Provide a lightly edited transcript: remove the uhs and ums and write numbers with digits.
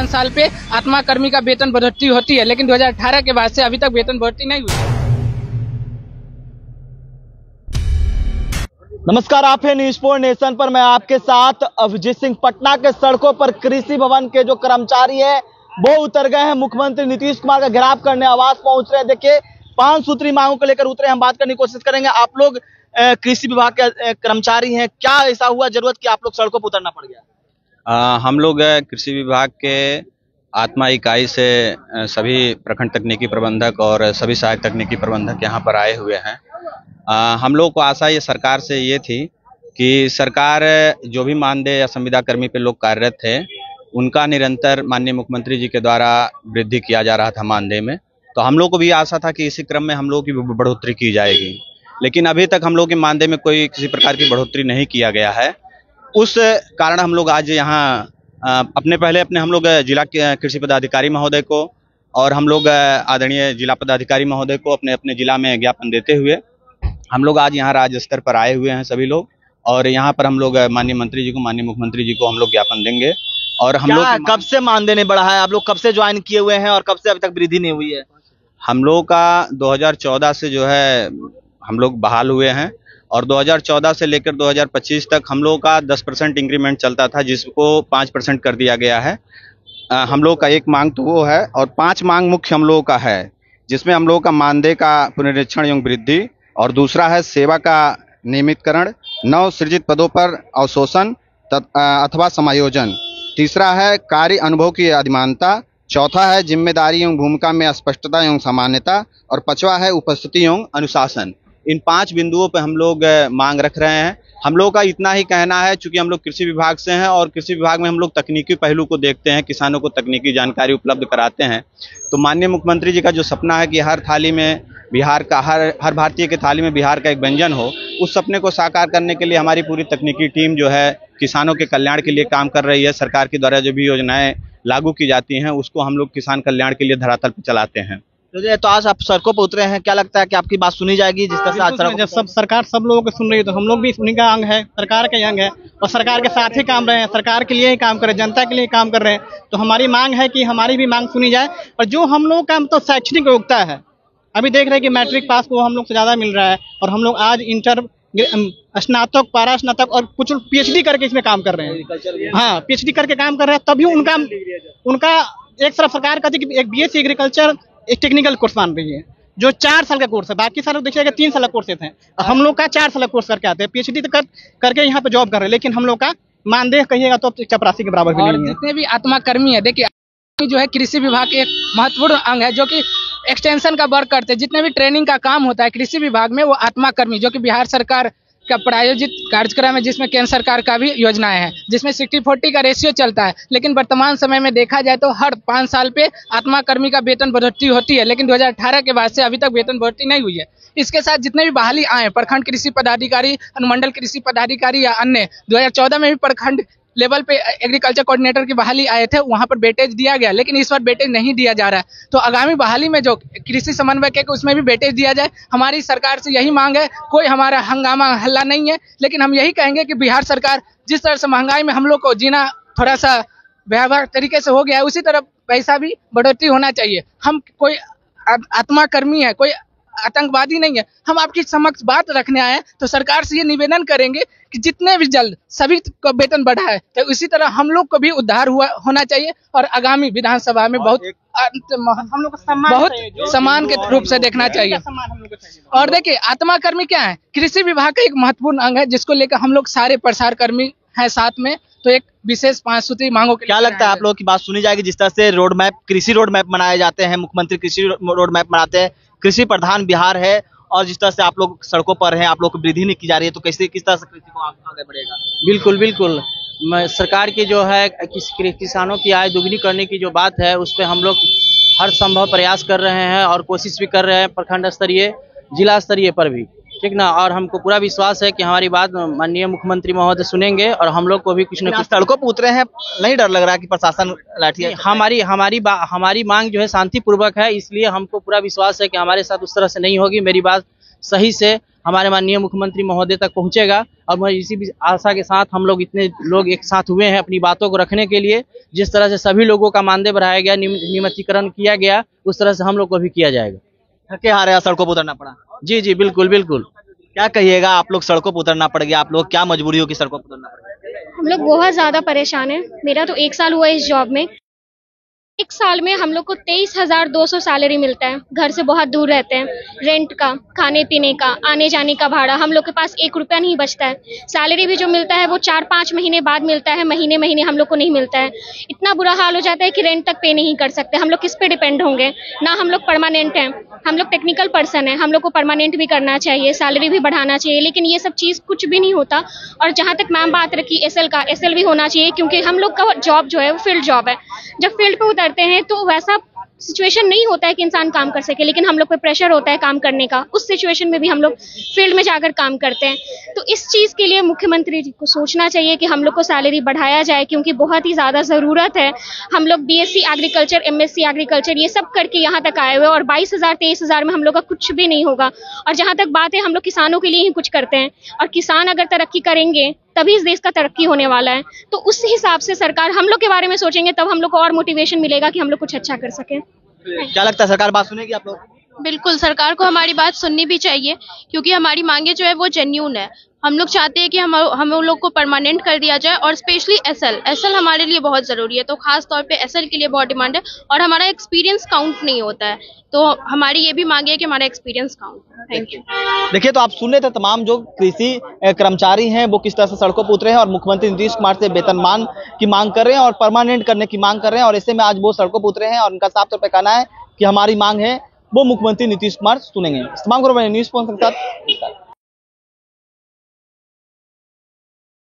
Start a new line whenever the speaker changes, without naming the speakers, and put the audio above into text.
5 साल पे आत्मा कर्मी का वेतन बढ़ोतरी होती है, लेकिन 2018 के बाद से अभी तक वेतन बढ़ोतरी नहीं हुई।
नमस्कार, आप हैं न्यूज़ 4 नेशन पर। मैं आपके साथ अभिजीत सिंह। पटना के सड़कों पर कृषि भवन के जो कर्मचारी है वो उतर गए हैं। मुख्यमंत्री नीतीश कुमार का घेराव करने आवास पहुंच रहे हैं। देखिए, 5 सूत्री मांगों को लेकर उतरे। हम बात करने की कोशिश करेंगे। आप लोग कृषि विभाग के कर्मचारी हैं, क्या ऐसा हुआ जरूरत कि आप लोग सड़कों पर उतरना पड़ गया?
हम लोग कृषि विभाग के आत्मा इकाई से सभी प्रखंड तकनीकी प्रबंधक और सभी सहायक तकनीकी प्रबंधक यहाँ पर आए हुए हैं। हम लोग को आशा ये सरकार से ये थी कि सरकार जो भी मानदेय या संविदा कर्मी पे लोग कार्यरत थे, उनका निरंतर माननीय मुख्यमंत्री जी के द्वारा वृद्धि किया जा रहा था मानदेय में। तो हम लोग को भी आशा था कि इसी क्रम में हम लोग की बढ़ोतरी की जाएगी, लेकिन अभी तक हम लोग के मानदेय में कोई किसी प्रकार की बढ़ोतरी नहीं किया गया है। उस कारण हम लोग आज यहाँ अपने हम लोग जिला कृषि पदाधिकारी महोदय को और हम लोग आदरणीय जिला पदाधिकारी महोदय को अपने अपने जिला में ज्ञापन देते हुए हम लोग आज यहाँ राज्य स्तर पर आए हुए हैं सभी लोग। और यहाँ पर हम लोग माननीय मंत्री जी को, माननीय मुख्यमंत्री जी को हम लोग ज्ञापन देंगे। और हम लोग
कब से मानदेय नहीं बढ़ा है? आप लोग कब से ज्वाइन किए हुए हैं और कब से अभी तक वृद्धि नहीं हुई है?
हम लोग का 2014 से जो है हम लोग बहाल हुए हैं और 2014 से लेकर 2025 तक हम लोग का 10% इंक्रीमेंट चलता था, जिसको 5% कर दिया गया है। हम लोग का एक मांग तो वो है और 5 मांग मुख्य हम लोगों का है, जिसमें हम लोगों का मानदेय का पुनरीक्षण एवं वृद्धि, और दूसरा है सेवा का नियमितकरण, नव सृजित पदों पर अवशोषण अथवा समायोजन, तीसरा है कार्य अनुभव की अधिमानता, चौथा है जिम्मेदारी एवं भूमिका में स्पष्टता एवं सामान्यता, और 5वां है उपस्थिति एवं अनुशासन। इन 5 बिंदुओं पर हम लोग मांग रख रहे हैं। हम लोग का इतना ही कहना है, चूंकि हम लोग कृषि विभाग से हैं और कृषि विभाग में हम लोग तकनीकी पहलू को देखते हैं, किसानों को तकनीकी जानकारी उपलब्ध कराते हैं। तो माननीय मुख्यमंत्री जी का जो सपना है कि हर थाली में बिहार का, हर भारतीय के थाली में बिहार का एक व्यंजन हो, उस सपने को साकार करने के लिए हमारी पूरी तकनीकी टीम जो है किसानों के कल्याण के लिए काम कर रही है। सरकार के द्वारा जो भी योजनाएं लागू की जाती हैं उसको हम लोग किसान कल्याण के लिए धरातल पर चलाते हैं।
तो आज आप सड़कों पर उतरे हैं, क्या लगता है कि आपकी बात सुनी जाएगी? जिस तरह से आज
सरकार सब लोगों को सुन रही है, तो हम लोग भी उन्हीं का अंग है, सरकार का अंग है और सरकार के साथ ही काम रहे हैं, सरकार के लिए ही काम कर रहे हैं, जनता के लिए काम कर रहे हैं। तो हमारी मांग है कि हमारी भी मांग सुनी जाए। और जो हम लोग का मतलब शैक्षणिक योग्यता है, अभी देख रहे हैं कि मैट्रिक पास को हम लोग से ज्यादा मिल रहा है और हम लोग आज इंटर, स्नातक, पारा स्नातक और कुछ PhD करके इसमें काम कर रहे हैं। हाँ, PhD करके काम कर रहे हैं, तभी उनका एक तरफ सरकार कहती है कि एक BSc एग्रीकल्चर एक टेक्निकल कोर्स मान रही है, जो 4 साल का कोर्स है। बाकी सारे देखिएगा 3 साल का कोर्स थे, हम लोग का 4 साल का कोर्स करके आते हैं, PhD तक करके यहाँ पे जॉब कर रहे हैं। लेकिन हम लोग का मानदेय कहिएगा तो चपरासी के बराबर भी नहीं है।
जितने भी आत्मा कर्मी है, देखिए जो है कृषि विभाग के एक महत्वपूर्ण अंग है, जो कि एक्सटेंशन का वर्क करते हैं। जितने भी ट्रेनिंग का काम होता है कृषि विभाग में, वो आत्मा कर्मी, जो कि बिहार सरकार का प्रायोजित कार्यक्रम है, जिसमें केंद्र सरकार का भी योजनाएं हैं, जिसमें 60-40 का रेशियो चलता है। लेकिन वर्तमान समय में देखा जाए तो हर 5 साल पे आत्मा कर्मी का वेतन बढ़ोतरी होती है, लेकिन 2018 के बाद से अभी तक वेतन बढ़ोतरी नहीं हुई है। इसके साथ जितने भी बहाली आए, प्रखंड कृषि पदाधिकारी, अनुमंडल कृषि पदाधिकारी या अन्य, 2014 में भी प्रखंड लेवल पे एग्रीकल्चर कोऑर्डिनेटर की बहाली आए थे, वहां पर वेटेज दिया गया, लेकिन इस बार वेटेज नहीं दिया जा रहा है। तो आगामी बहाली में जो कृषि समन्वयक है उसमें भी वेटेज दिया जाए। हमारी सरकार से यही मांग है। कोई हमारा हंगामा हल्ला नहीं है, लेकिन हम यही कहेंगे कि बिहार सरकार जिस तरह से महंगाई में हम लोग को जीना थोड़ा सा व्यवहार तरीके से हो गया है, उसी तरह पैसा भी बढ़ोतरी होना चाहिए। हम कोई आत्मा कर्मी है, कोई आतंकवादी नहीं है। हम आपकी समक्ष बात रखने आए हैं, तो सरकार से ये निवेदन करेंगे कि जितने भी जल्द सभी को वेतन बढ़ाए, तो इसी तरह हम लोग को भी उद्धार होना चाहिए और आगामी विधानसभा में बहुत
हम लोग
बहुत सम्मान के रूप से देखना चाहिए। और देखिए, आत्मा कर्मी क्या है? कृषि विभाग का एक महत्वपूर्ण अंग है, जिसको लेकर हम लोग सारे प्रसार कर्मी हैं साथ में। तो एक विशेष 5 सूत्री मांगों के
क्या लगता है आप लोगों की बात सुनी जाएगी? जिस तरह से रोड मैप, कृषि रोड मैप बनाए जाते हैं, मुख्यमंत्री कृषि रोड मैप बनाते हैं, कृषि प्रधान बिहार है, और जिस तरह से आप लोग सड़कों पर हैं, आप लोग को वृद्धि नहीं की जा रही है, तो कैसे, किस तरह से कृषि को आगे बढ़ेगा?
बिल्कुल सरकार की जो है किसानों की आय दोगुनी करने की जो बात है, उस पर हम लोग हर संभव प्रयास कर रहे हैं और कोशिश भी कर रहे हैं, प्रखंड स्तरीय, जिला स्तरीय पर भी, ठीक ना। और हमको पूरा विश्वास है कि हमारी बात माननीय मुख्यमंत्री महोदय सुनेंगे और हम लोग को भी कुछ न कुछ।
सड़कों पर उतरे हैं, नहीं डर लग रहा कि प्रशासन लाठी?
हमारी मांग जो है शांतिपूर्वक है, इसलिए हमको पूरा विश्वास है कि हमारे साथ उस तरह से नहीं होगी। मेरी बात सही से हमारे माननीय मुख्यमंत्री महोदय तक पहुंचेगा। और मैं इसी भी आशा के साथ हम लोग इतने लोग एक साथ हुए हैं अपनी बातों को रखने के लिए। जिस तरह से सभी लोगों का मानदेय बढ़ाया गया, नियमितीकरण किया गया, उस तरह से हम लोग को भी किया जाएगा।
थके हारे सड़कों पर उतरना पड़ा।
जी जी बिल्कुल बिल्कुल।
क्या कहिएगा, आप लोग सड़कों पर उतरना पड़ गया, आप लोग क्या मजबूरी हो कि सड़कों पर उतरना पड़ गया?
हम लोग बहुत ज्यादा परेशान हैं। मेरा तो 1 साल हुआ है इस जॉब में। 1 साल में हम लोग को 23,200 सैलरी मिलता है। घर से बहुत दूर रहते हैं, रेंट का, खाने पीने का, आने जाने का भाड़ा, हम लोग के पास 1 रुपया नहीं बचता है। सैलरी भी जो मिलता है वो 4-5 महीने बाद मिलता है, महीने महीने हम लोग को नहीं मिलता है। इतना बुरा हाल हो जाता है कि रेंट तक पे नहीं कर सकते। हम लोग किस पे डिपेंड होंगे? ना हम लोग परमानेंट हैं, हम लोग टेक्निकल पर्सन हैं, हम लोग को परमानेंट भी करना चाहिए, सैलरी भी बढ़ाना चाहिए, लेकिन ये सब चीज़ कुछ भी नहीं होता। और जहाँ तक मैम बात रखी एसएल का, एसएल भी होना चाहिए, क्योंकि हम लोग का जॉब जो है वो फील्ड जॉब है। जब फील्ड पे उतरते हैं तो वैसा सिचुएशन नहीं होता है कि इंसान काम कर सके, लेकिन हम लोग पे प्रेशर होता है काम करने का। उस सिचुएशन में भी हम लोग फील्ड में जाकर काम करते हैं। तो इस चीज़ के लिए मुख्यमंत्री जी को सोचना चाहिए कि हम लोग को सैलरी बढ़ाया जाए, क्योंकि बहुत ही ज़्यादा ज़रूरत है। हम लोग बीएससी एग्रीकल्चर, एमएससी एग्रीकल्चर ये सब करके यहाँ तक आए हुए, और 22,000-23,000 में हम लोग का कुछ भी नहीं होगा। और जहाँ तक बात है, हम लोग किसानों के लिए ही कुछ करते हैं, और किसान अगर तरक्की करेंगे तभी इस देश का तरक्की होने वाला है। तो उस हिसाब से सरकार हम लोग के बारे में सोचेंगे, तब हम लोग को और मोटिवेशन मिलेगा कि हम लोग कुछ अच्छा कर सकें।
क्या लगता है सरकार बात सुनेगी आप लोग?
बिल्कुल, सरकार को हमारी बात सुननी भी चाहिए, क्योंकि हमारी मांगे जो है वो जेन्युइन है। हम लोग चाहते हैं कि हम लोग को परमानेंट कर दिया जाए, और स्पेशली एसएल हमारे लिए बहुत ज़रूरी है। तो खास तौर पे एसएल के लिए बहुत डिमांड है, और हमारा एक्सपीरियंस काउंट नहीं होता है। तो हमारी ये भी मांग है कि हमारा एक्सपीरियंस काउंट। Thank you.
देखिए, तो आप सुन रहे थे तमाम जो कृषि कर्मचारी हैं वो किस तरह से सड़कों पर उतरे हैं और मुख्यमंत्री नीतीश कुमार से वेतनमान की मांग कर रहे हैं और परमानेंट करने की मांग कर रहे हैं। और ऐसे में आज वो सड़कों पर उतरे हैं और उनका साफ तौर पर कहना है कि हमारी मांग है वो मुख्यमंत्री नीतीश कुमार सुनेंगे। इस तमाम को न्यूज़ पॉइंट के साथ